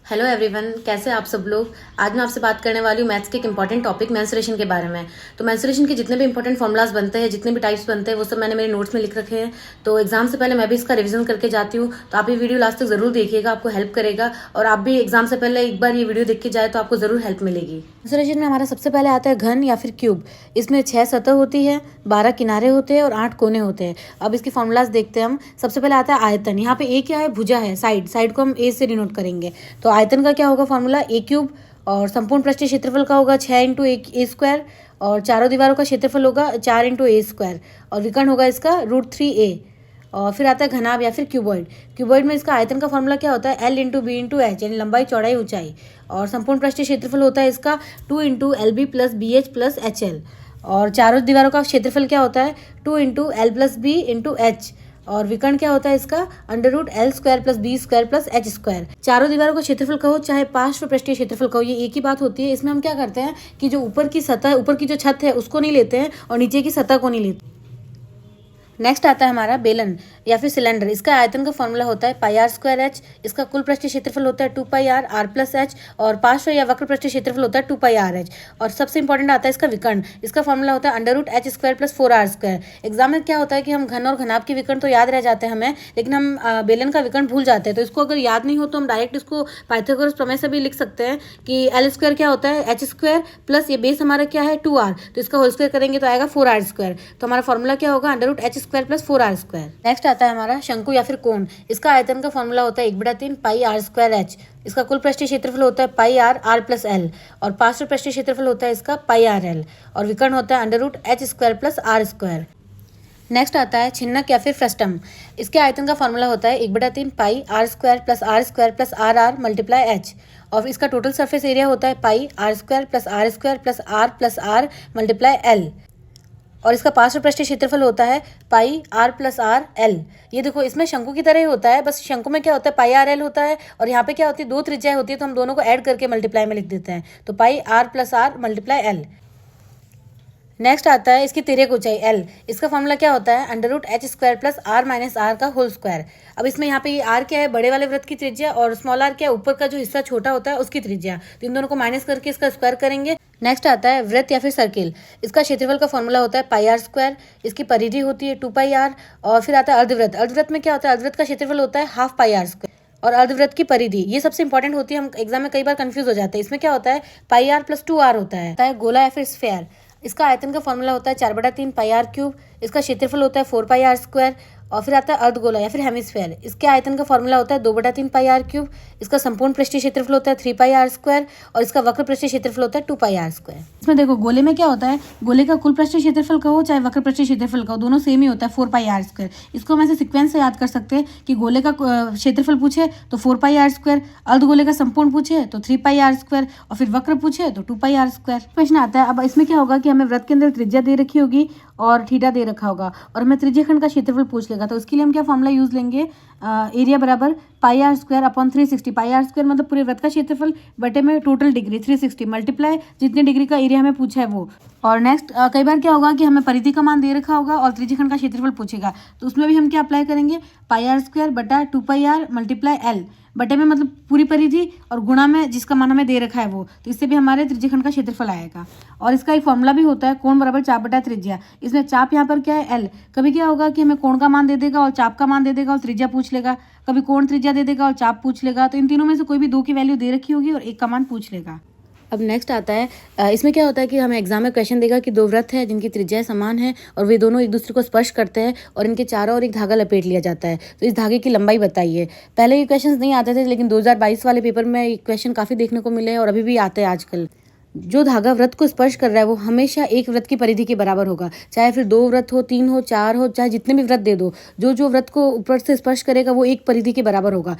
Hello everyone, कैसे आप सब लोग। आज मैं आपसे बात करने वाली हूँ मैथ्स के एक इंपॉर्टेंट टॉपिक मेंस्ट्रुएशन के बारे में। तो मेंस्ट्रुएशन के जितने भी इंपॉर्टेंट फॉर्मुलाज बनते हैं, जितने भी टाइप्स बनते हैं, वो सब मैंने मेरे नोट्स में लिख रखे हैं। तो एग्जाम से पहले मैं भी इसका रिवीजन करके जाती हूँ। तो आप ये वीडियो लास्ट तक जरूर देखिएगा, आपको हेल्प करेगा। और आप भी एग्जाम से पहले एक बार ये वीडियो देख के जाए तो आपको जरूर हेल्प मिलेगी। मेंस्ट्रुएशन में हमारा सबसे पहले आता है घन या फिर क्यूब। इसमें 6 सतह होती है, 12 किनारे होते हैं और 8 कोने होते हैं। अब इसके फॉर्मुलाज देखते हैं हम। सबसे पहले आता है आयतन। यहाँ पे ए क्या है? भुजा है, साइड को हम ए से डिनोट करेंगे। तो आयतन का क्या होगा फॉर्मूला? ए क्यूब। और संपूर्ण पृष्ठीय क्षेत्रफल का होगा 6 इंटू ए स्क्वायर। और चारों दीवारों का क्षेत्रफल होगा 4 इंटू ए स्क्वायर। और विकर्ण होगा इसका √3a। और फिर आता है घनाभ या फिर क्यूबॉइड। क्यूबॉइड में इसका आयतन का फॉर्मूला क्या होता है? L into B into H, यानी लंबाई चौड़ाई ऊंचाई। और संपूर्ण पृष्ठीय क्षेत्रफल होता है इसका 2 into L B plus B H plus H L. और चारों दीवारों का क्षेत्रफल क्या होता है? 2 into L plus B into H. और विकर्ण क्या होता है इसका? √L² plus B² plus H²। चारों दीवारों का क्षेत्रफल कहो चाहे पार्श्व पृष्ठीय क्षेत्रफल कहो, ये एक ही बात होती है। इसमें हम क्या करते हैं कि जो ऊपर की सतह, ऊपर की जो छत है उसको नहीं लेते हैं और नीचे की सतह को नहीं लेते। नेक्स्ट आता है हमारा बेलन या फिर सिलेंडर। इसका आयतन का फॉर्मूला होता है πr²h। इसका कुल पृष्ठीय क्षेत्रफल होता है 2πr r प्लस h। और पार्श्व या वक्र पृष्ठीय क्षेत्रफल होता है 2πrh। और सबसे इंपॉर्टेंट आता है इसका विकर्ण। इसका फॉर्मूला होता है √h² प्लस 4r²। एग्जाम में क्या होता है कि हम घन और घनाभ के विकर्ण तो याद रह जाते हैं हमें, लेकिन हम बेलन का विकर्ण भूल जाते हैं। तो इसको अगर याद नहीं हो तो हम डायरेक्ट इसको पाइथागोरस प्रमेय से भी लिख सकते हैं कि L² क्या होता है? h² प्लस ये बेस हमारा क्या है? 2r। तो इसका होल स्क्वायर करेंगे तो आएगा 4r²। तो हमारा फॉर्मूला क्या होगा? √h² plus 4r²। नेक्स्ट आता है हमारा शंकु या फिर कोण। इसका आयतन का फॉर्मूला होता है 1/3 πr²h। इसका कुल पृष्ठीय क्षेत्रफल होता है πr r प्लस l। और पार्श्व पृष्ठीय क्षेत्रफल होता है इसका πrl। और विकर्ण होता है √h² प्लस r²। नेक्स्ट आता है छिन्नक या फिर फ्रस्टम। इसके आयतन का फॉर्मूला होता है 1/3 πr² plus r² plus rr multiply h। और इसका टोटल सरफेस एरिया होता है πr² plus r² plus r multiply l। और इसका पार्श्व पृष्ठीय क्षेत्रफल होता है πr प्लस r l। ये देखो, इसमें शंकु की तरह ही होता है, बस शंकु में क्या होता है? πrl होता है और यहाँ पे क्या होती है? 2 त्रिज्याएं होती है, तो हम दोनों को ऐड करके मल्टीप्लाई में लिख देते हैं। तो πr plus r multiply l। Next आता है इसकी तिर्यक ऊंचाई l। इसका फॉर्मूला क्या होता है? √h² plus r minus r का होल स्क्वायर। अब इसमें यहाँ पे ये r क्या है? बड़े वाले वृत्त की त्रिज्या, और स्मॉल r क्या है? ऊपर का जो हिस्सा छोटा होता है उसकी त्रिज्या। तो इन दोनों को माइनस करके इसका स्क्वायर करेंगे। नेक्स्ट आता है वृत्त या फिर सर्किल। इसका क्षेत्रफल का फॉर्मूला होता है πr²। इसकी परिधि होती है 2πr। और फिर आता है अर्धवृत्त। अर्धवृत्त में क्या होता है? अर्धवृत्त का क्षेत्रफल होता है ½ πr²। और अर्धवृत्त की परिधि ये सबसे इंपॉर्टेंट होती है, हम एग्जाम में कई बार कंफ्यूज हो जाते हैं। इसमें क्या होता है? πr प्लस 2r होता है गोला या फिर स्फेयर। इसका आयतन का फॉर्मूला होता है 4/3 πr³। इसका क्षेत्रफल होता है 4πr²। और फिर आता है अर्धगोला या फिर हेमिस्फेयर। इसके आयतन का फॉर्मूला होता है 2/3 πr³। इसका संपूर्ण पृष्ठीय क्षेत्रफल होता है 3πr²। और इसका वक्र पृष्ठीय क्षेत्रफल होता है 2πr²। इसमें देखो, गोले में क्या होता है? गोले का कुल पृष्ठीय क्षेत्रफल का हो चाहे वक्र पृष्ठीय क्षेत्रफल का हो, दोनों सेम ही होता है 4πr²। इसको हम ऐसे सीक्वेंस से याद कर सकते हैं कि गोले का क्षेत्रफल पूछे तो 4πr², अर्धगोले का संपूर्ण पूछे तो 3πr², और फिर वक्र पूछे तो 2πr²। प्रश्न आता है, अब इसमें क्या होगा कि हमें वृत्त के अंदर त्रिज्या दे रखी होगी और थीटा दे रखा होगा, और हमें त्रिज्याखंड का क्षेत्रफल पूछ लेगा। तो उसके लिए हम क्या फॉर्मूला यूज लेंगे? एरिया बराबर πr² अपॉन 360। πr² मतलब पूरे वृत्त का क्षेत्रफल बटे में टोटल डिग्री 360 मल्टीप्लाई जितने डिग्री का एरिया हमें पूछा है वो। और नेक्स्ट कई बार क्या होगा कि हमें परिधि का मान दे रखा होगा और त्रिज्याखंड का क्षेत्रफल पूछेगा, तो उसमें भी हम क्या अप्लाई करेंगे? πr² बटा 2πr मल्टीप्लाई l बटे में मतलब पूरी परिधि और गुणा में जिसका मान हमें दे रखा है वो। तो इससे भी हमारे त्रिज्याखंड का क्षेत्रफल आएगा। और इसका एक फॉर्मूला भी होता है कोण बराबर चाप बटा त्रिज्या। इसमें चाप यहाँ पर क्या है? l। कभी क्या होगा कि हमें कोण का मान दे देगा और चाप का मान दे देगा और त्रिज्या पूछ लेगा, कभी कोण त्रिज्या दे देगा और चाप पूछ लेगा। तो इन तीनों में से कोई भी 2 की वैल्यू दे रखी होगी और एक का मान पूछ लेगा। अब नेक्स्ट आता है इसमें क्या होता है कि हमें एग्जाम में क्वेश्चन देगा कि 2 वृत्त है जिनकी त्रिज्याएं समान है और वे दोनों एक दूसरे को स्पर्श करते हैं और इनके चारों ओर एक धागा लपेट लिया जाता है, तो इस धागे की लंबाई बताइए। पहले ये क्वेश्चंस नहीं आते थे, लेकिन 2022 वाले पेपर में ये क्वेश्चन काफ़ी देखने को मिले हैं और अभी भी आते हैं आजकल। जो धागा वृत्त को स्पर्श कर रहा है वो हमेशा एक वृत्त की परिधि के बराबर होगा, चाहे फिर 2 वृत्त हो, 3 हो, 4 हो, चाहे जितने भी वृत्त दे दो, जो वृत्त को ऊपर से स्पर्श करेगा वो एक परिधि के बराबर होगा।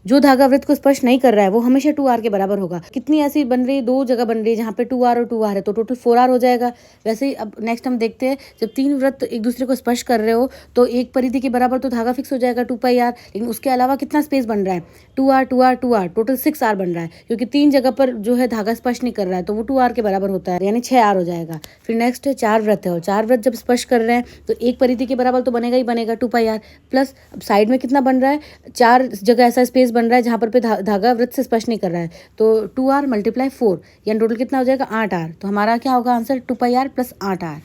जो धागा वृत्त को स्पर्श नहीं कर रहा है वो हमेशा 2r के बराबर होगा। कितनी ऐसी बन रही है? 2 जगह बन रही है जहाँ पे 2r और 2r है, तो टोटल 4r हो जाएगा। वैसे ही अब नेक्स्ट हम देखते हैं, जब 3 वृत्त एक दूसरे को स्पर्श कर रहे हो तो एक परिधि के बराबर तो धागा फिक्स हो जाएगा 2πr, लेकिन उसके अलावा कितना स्पेस बन रहा है? 2r 2r 2r, total 6r बन रहा है, क्योंकि 3 जगह पर जो है धागा स्पर्श नहीं कर रहा है, तो वो 2r के बराबर होता है, यानी 6r हो जाएगा। फिर नेक्स्ट 4 वृत्त है, और 4 वृत्त जब स्पर्श कर रहे हैं तो एक परिधि के बराबर तो बनेगा ही बनेगा 2πr, प्लस अब साइड में कितना बन रहा है? 4 जगह ऐसा स्पेस बन रहा है जहाँ पर पे धागा वृत्त से स्पर्श नहीं कर रहा है। तो 2r मल्टीप्लाई 4 यानी टोटल कितना हो जाएगा 8r। तो हमारा क्या होगा आंसर 2πr + 8r।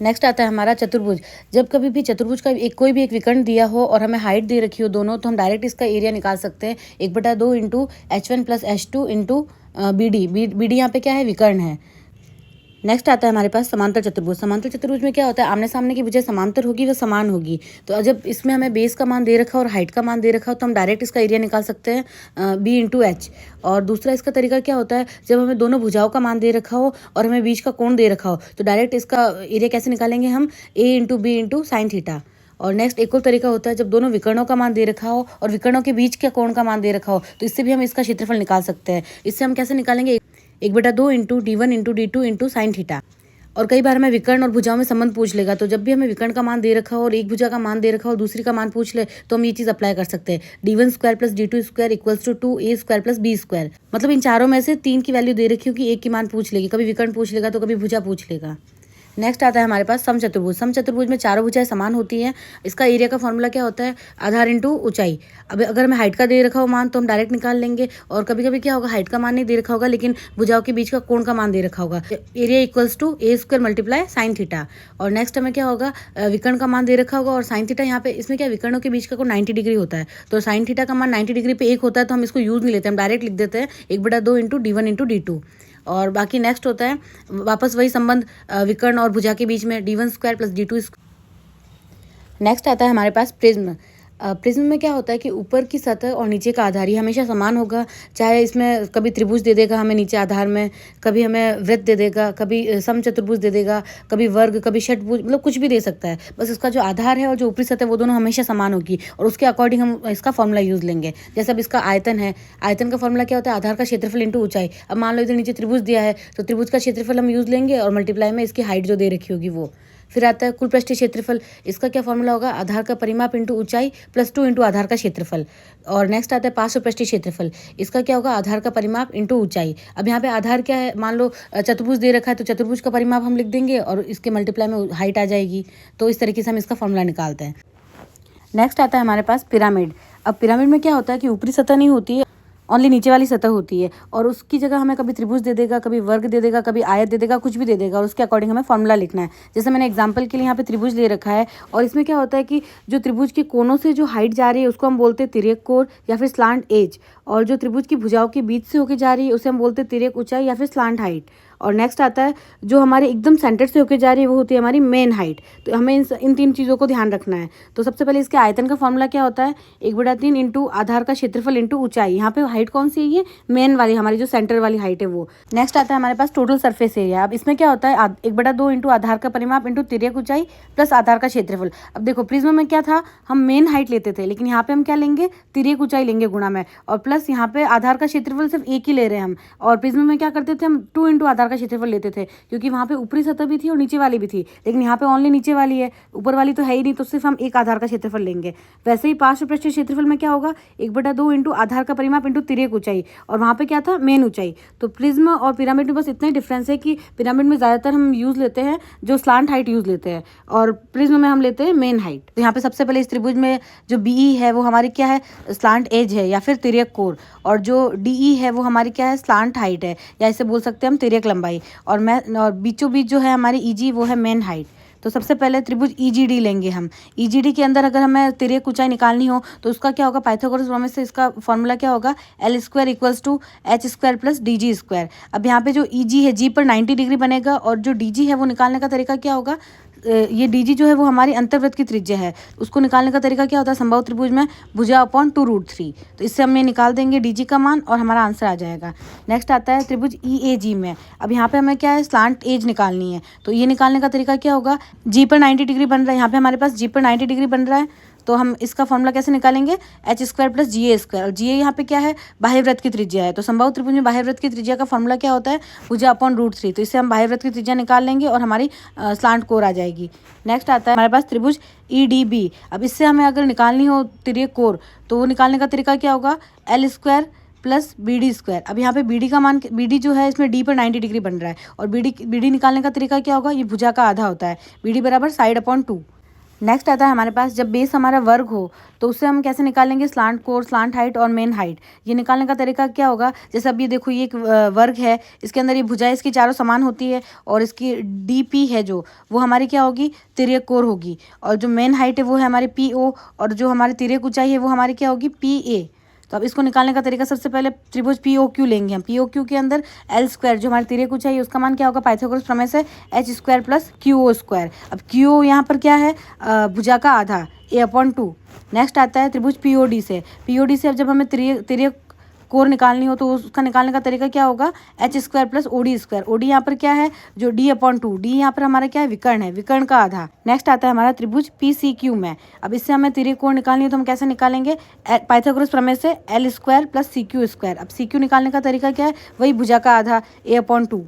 नेक्स्ट आता है हमारा चतुर्भुज। जब कभी भी चतुर्भुज का कोई भी एक विकर्ण दिया हो और हमें हाइट दे रखी हो दोनों, तो हम डायरेक्ट इसका एरिया निकाल सकते हैं 1/2 into H1 + H2 into BD यहाँ पे क्या है विकर्ण है। नेक्स्ट आता है हमारे पास समांतर चतुर्भुज। समांतर चतुर्भुज में क्या होता है, आमने सामने की भुजा समांतर होगी वह समान होगी। तो जब इसमें हमें बेस का मान दे रखा हो और हाइट का मान दे रखा हो तो हम डायरेक्ट इसका एरिया निकाल सकते हैं B × H। और दूसरा इसका तरीका क्या होता है, जब हमें दोनों भुजाओं का मान दे रखा हो और हमें बीच का कोण दे रखा हो तो डायरेक्ट इसका एरिया कैसे निकालेंगे हम A × B × sin थीटा। और नेक्स्ट एक और तरीका होता है, जब दोनों विकर्णों का मान दे रखा हो और विकर्णों के बीच के कोण का मान दे रखा हो तो इससे भी हम इसका क्षेत्रफल निकाल सकते हैं। इससे हम कैसे निकालेंगे 1/2 into D1 × D2 × sin theta. और कई बार हमें विकर्ण और भुजाओं में संबंध पूछ लेगा, तो जब भी हमें विकर्ण का मान दे रखा हो और एक भुजा का मान दे रखा हो दूसरी का मान पूछ ले तो हम ये चीज़ अप्लाई कर सकते हैं। D1² + D2² = 2a² + b²। मतलब इन चारों में से 3 की वैल्यू दे रखी हो कि एक की मान पूछ लेगी, कभी विकर्ण पूछ लेगा तो कभी भुजा पूछ लेगा। नेक्स्ट आता है हमारे पास समचतुर्भुज। समचतुर्भुज में चारों भुजाएं समान होती हैं। इसका एरिया का फॉर्मूला क्या होता है, आधार इंटू ऊंचाई। अब अगर हमें हाइट का दे रखा हो मान तो हम डायरेक्ट निकाल लेंगे, और कभी कभी क्या होगा हाइट का मान नहीं दे रखा होगा लेकिन भुजाओं के बीच का कोण का मान दे रखा होगा। Area = a² × sin theta. और नेक्स्ट हमें क्या होगा, विकर्ण का मान दे रखा होगा और sin थीटा यहाँ पे इसमें क्या विकर्णों के बीच का कोण 90 डिग्री होता है। तो sin थीटा का मान 90 डिग्री पे 1 होता है तो हम इसको यूज़ नहीं लेते, हम डायरेक्ट लिख देते हैं 1/2 इंटू D1 × D2। और बाकी नेक्स्ट होता है वापस वही संबंध विकर्ण और भुजा के बीच में D1² + D2²। नेक्स्ट आता है हमारे पास प्रिज्म। प्रिज्म में क्या होता है कि ऊपर की सतह और नीचे का आधार ये हमेशा समान होगा। चाहे इसमें कभी त्रिभुज दे देगा हमें नीचे आधार में, कभी हमें वृत्त दे देगा, कभी समचतुर्भुज दे देगा, कभी वर्ग, कभी षटभुज, मतलब कुछ भी दे सकता है। बस इसका जो आधार है और जो ऊपरी सतह वो दोनों हमेशा समान होगी और उसके अकॉर्डिंग हम इसका फॉर्मूला यूज़ लेंगे। जैसे अब इसका आयतन है, आयतन का फॉर्मूला क्या होता है, आधार का क्षेत्रफल इंटू ऊंचाई। अब मान लो इधर नीचे त्रिभुज दिया है तो त्रिभुज का क्षेत्रफल हम यूज़ लेंगे और मल्टीप्लाई में इसकी हाइट जो दे रखी होगी वो। फिर आता है कुल पृष्ठीय क्षेत्रफल। इसका क्या फॉर्मूला होगा, आधार का परिमाप इंटू ऊंचाई +2 इंटू आधार का क्षेत्रफल। और नेक्स्ट आता है पार्श्व पृष्ठीय क्षेत्रफल। इसका क्या होगा, आधार का परिमाप इंटू ऊंचाई। अब यहाँ पे आधार क्या है, मान लो चतुर्भुज दे रखा है तो चतुर्भुज का परिमाप हम लिख देंगे और इसके मल्टीप्लाई में हाइट आ जाएगी। तो इस तरीके से हम इसका फॉर्मूला निकालते हैं। नेक्स्ट आता है हमारे पास पिरामिड। अब पिरामिड में क्या होता है कि ऊपरी सतह नहीं होती है, ओनली नीचे वाली सतह होती है और उसकी जगह हमें कभी त्रिभुज दे देगा, कभी वर्ग दे देगा, कभी आयत दे देगा, कुछ भी दे देगा और उसके अकॉर्डिंग हमें फॉर्मूला लिखना है। जैसे मैंने एग्जांपल के लिए यहाँ पे त्रिभुज ले रखा है और इसमें क्या होता है कि जो त्रिभुज के कोनों से जो हाइट जा रही है उसको हम बोलते हैं तिर्यक कोण या फिर स्लांट एज, और जो त्रिभुज की भुजाओं के बीच से होकर जा रही है उसे हम बोलते हैं तिर्यक ऊंचाई या फिर स्लांट हाइट। और नेक्स्ट आता है जो हमारे एकदम सेंटर से होकर जा रही है वो होती है हमारी मेन हाइट। तो हमें इन 3 चीज़ों को ध्यान रखना है। तो सबसे पहले इसके आयतन का फॉर्मूला क्या होता है, 1/3 इंटू आधार का क्षेत्रफल इंटू ऊंचाई। यहाँ पे हाइट कौन सी है, ये मेन वाली हमारी जो सेंटर वाली हाइट है वो। नेक्स्ट आता है हमारे पास टोटल सरफेस एरिया। अब इसमें क्या होता है 1/2 इंटू आधार का परिमाप इंटू तिर्यक ऊंचाई प्लस आधार का क्षेत्रफल। अब देखो प्रिज्म में क्या था, हम मेन हाइट लेते थे लेकिन यहाँ पे हम क्या लेंगे, तिर्यक ऊंचाई लेंगे गुणा में, और प्लस यहाँ पे आधार का क्षेत्रफल सिर्फ 1 ही ले रहे हैं हम। और प्रिज्म में क्या करते थे, हम 2 इंटू आधार का क्षेत्रफल लेते थे क्योंकि वहाँ पे ऊपरी सतह भी थी और नीचे वाली भी थी, लेकिन यहाँ पे ओनली नीचे वाली है, ऊपर वाली तो है ही नहीं, तो सिर्फ हम 1 आधार का क्षेत्रफल लेंगे। वैसे ही पार्श्व पृष्ठीय क्षेत्रफल में क्या होगा, 1/2 इंटू आधार का परिमाप इंटू तिर्यक ऊंचाई, और वहाँ पे क्या था मेन ऊंचाई। तो प्रिज्म और पिरामिड में बस इतना ही डिफरेंस है कि पिरामिड में ज़्यादातर हम यूज़ लेते हैं जो स्लांट हाइट यूज़ लेते हैं और प्रिज्म में हम लेते हैं मेन हाइट। तो यहाँ पे सबसे पहले इस त्रिभुज में जो BE है वो हमारी क्या है, स्लांट एज है या फिर तिर्यक कोण, और जो DE है वो हमारी क्या है, स्लांट हाइट है या इसे बोल सकते हैं हम तिर्यक लंबाई, और बीचों बीच जो है हमारी EG वो है मेन हाइट। तो सबसे पहले त्रिभुज EGD लेंगे हम। EGD के अंदर अगर हमें तिर्यक ऊंचाई निकालनी हो तो उसका क्या होगा, पाइथागोरस प्रमेय से इसका फॉर्मूला क्या होगा, L² = H² + DG²। अब यहाँ पे जो EG है G पर 90 डिग्री बनेगा और जो DG है वो निकालने का तरीका क्या होगा, ये DG जो है वो हमारी अंतर्वृत्त की त्रिज्या है, उसको निकालने का तरीका क्या होता है, संभव त्रिभुज में भुजा अपॉन 2√3। तो इससे हम ये निकाल देंगे DG का मान और हमारा आंसर आ जाएगा। नेक्स्ट आता है त्रिभुज EAG में। अब यहाँ पे हमें क्या है, स्लांट एज निकालनी है, तो ये निकालने का तरीका क्या होगा, G पर 90 डिग्री बन रहा है, यहाँ पे हमारे पास G पर 90 डिग्री बन रहा है तो हम इसका फॉर्मूला कैसे निकालेंगे, H² + GA²। और GA यहाँ पे क्या है, बाह्य वृत्त की त्रिज्या है, तो संभव त्रिभुज में बाह्य वृत्त की त्रिज्या का फॉर्मूला क्या होता है, भुजा अपॉन √3। तो इससे हम बाह्य वृत्त की त्रिज्या निकाल लेंगे और हमारी स्लांट कोण आ जाएगी। नेक्स्ट आता है हमारे पास त्रिभुज EDB। अब इससे हमें अगर निकालनी हो तिर्यक कोण तो वो निकालने का तरीका क्या होगा, L² + BD²। अब यहाँ पे BD का मान, BD जो है इसमें D पर 90 डिग्री बन रहा है और BD निकालने का तरीका क्या होगा, ये भुजा का आधा होता है, BD = साइड अपॉन 2। नेक्स्ट आता है हमारे पास, जब बेस हमारा वर्ग हो तो उससे हम कैसे निकालेंगे, स्लांट कोण, स्लांट हाइट और मेन हाइट। ये निकालने का तरीका क्या होगा, जैसे अब ये देखो ये एक वर्ग है, इसके अंदर ये भुजाएं इसकी चारों समान होती है और इसकी DP है जो वो हमारी क्या होगी, तिर्यक कोण होगी, और जो मेन हाइट है वो है हमारी PO, और जो हमारी तिर्यक ऊंचाई है वो हमारी क्या होगी, PA। तो अब इसको निकालने का तरीका, सबसे पहले त्रिभुज POQ लेंगे हम। POQ के अंदर L² जो हमारी तिर्यक ऊंचाई है उसका मान क्या होगा, पाइथागोरस प्रमेय से H² + QO²। अब QO यहाँ पर क्या है, भुजा का आधा, A/2। नेक्स्ट आता है त्रिभुज POD से। POD से अब जब हमें तिर्यक कोण निकालनी हो तो उसका निकालने का तरीका क्या होगा, H² + OD²। OD यहाँ पर क्या है, जो D/2, D यहाँ पर हमारा क्या है, विकर्ण है, विकर्ण का आधा। नेक्स्ट आता है हमारा त्रिभुज PCQ में। अब इससे हमें तिर्यक कोण निकालनी हो तो हम कैसे निकालेंगे, पाइथागोरस प्रमेय से L² + CQ²। अब CQ निकालने का तरीका क्या है, वही भुजा का आधा, A/2।